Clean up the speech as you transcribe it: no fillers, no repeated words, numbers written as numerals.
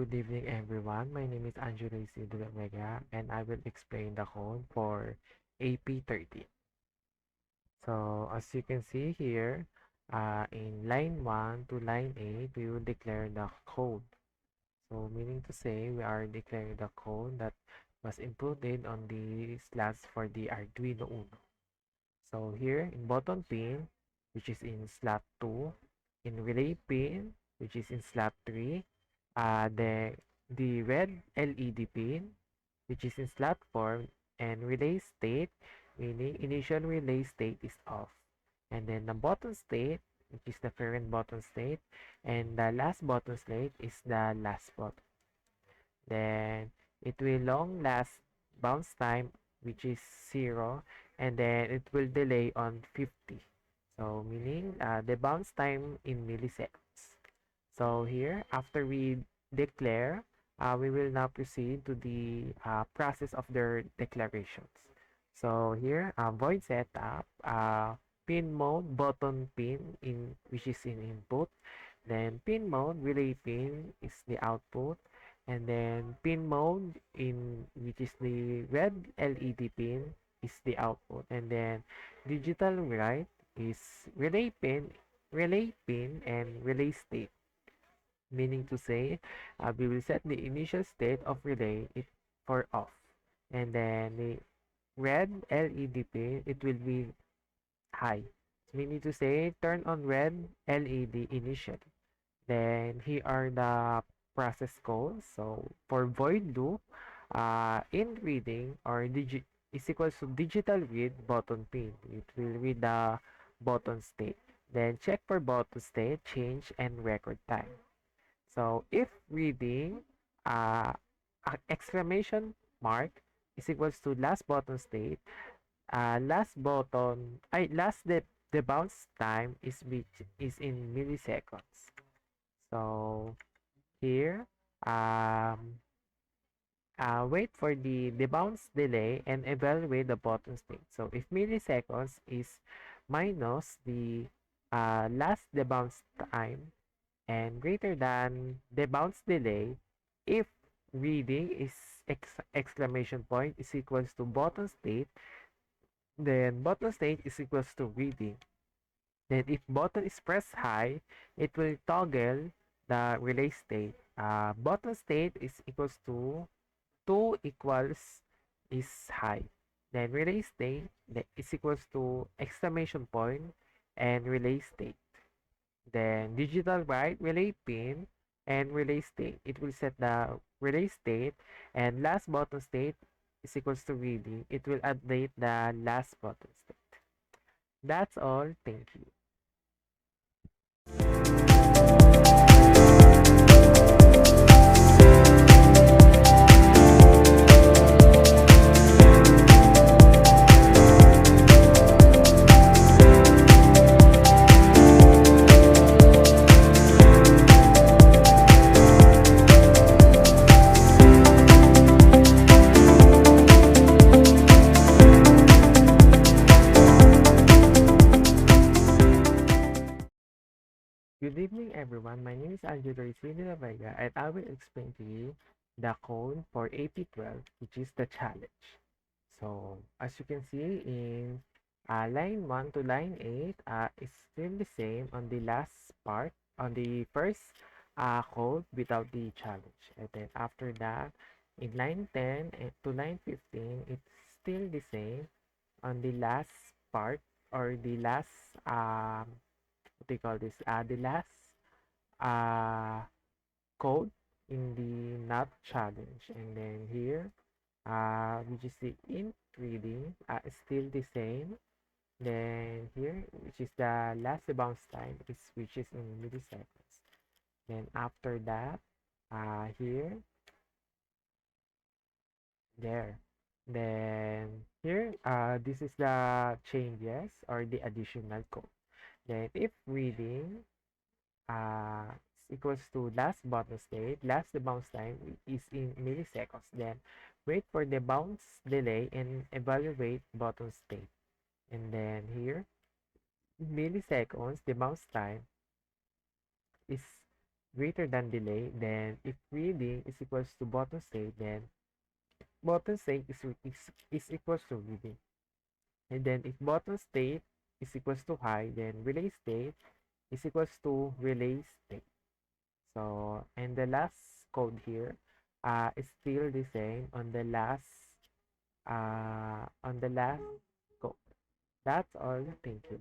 Good evening, everyone. My name is Angelo Isidro Vega, and I will explain the code for AP13. So, as you can see here, in line 1 to line 8, we will declare the code. So, meaning to say, we are declaring the code that was inputted on the slots for the Arduino Uno. So, here in button pin, which is in slot 2, in relay pin, which is in slot 3, the red LED pin, which is in slot 4, and relay state, meaning initial relay state is off. And then the button state, which is the current button state, and the last button state is the last button. Then it will long last bounce time, which is 0, and then it will delay on 50. So meaning the bounce time in milliseconds. So here, after we declare, we will now proceed to the process of their declarations. So here, void setup, pin mode, button pin in which is in input. Then pin mode, relay pin is the output. And then pin mode in which is the red LED pin is the output. And then digital write is relay pin and relay state, meaning to say we will set the initial state of relay it for off, and then the red LED pin, it will be high, meaning to say turn on red LED initially. Then here are the process codes. So for void loop, in reading or digit is equals to digital read button pin, it will read the button state. Then check for button state change and record time. So if reading exclamation mark is equals to last button state, last the bounce time is in milliseconds. So here, wait for the bounce delay and evaluate the button state. So if milliseconds is minus the last the bounce time and greater than the bounce delay, if reading is exclamation point is equals to button state, then button state is equals to reading. Then if button is pressed high, it will toggle the relay state. Button state is equals to 2 equals is high. Then relay state is equals to exclamation point and relay state. Then digital write, relay pin, and relay state. It will set the relay state, and last button state is equals to reading. It will update the last button state. That's all. Thank you. Good evening, everyone. My name is Angelo Isidro Vega, and I will explain to you the code for AP12, which is the challenge. So, as you can see in line 1 to line 8, it's still the same on the last part, on the first code without the challenge. And then after that, in line 10 to line 15, it's still the same on the last part or the last what do you call this? The last uh, code in the not challenge, and then here, which is the int reading, is still the same. Then here, which is the last bounce time, which is in milliseconds. Then after that, here, there. Then here, this is the changes or the additional code. Then if reading is equals to last button state, last the bounce time is in milliseconds. Then wait for the bounce delay and evaluate button state. And then here, milliseconds, the bounce time is greater than delay, then if reading is equals to button state, then button state is equals to reading. And then if button state is equals to high, then relay state is equals to relay state. So, and the last code here is still the same on the last code. That's all. Thank you.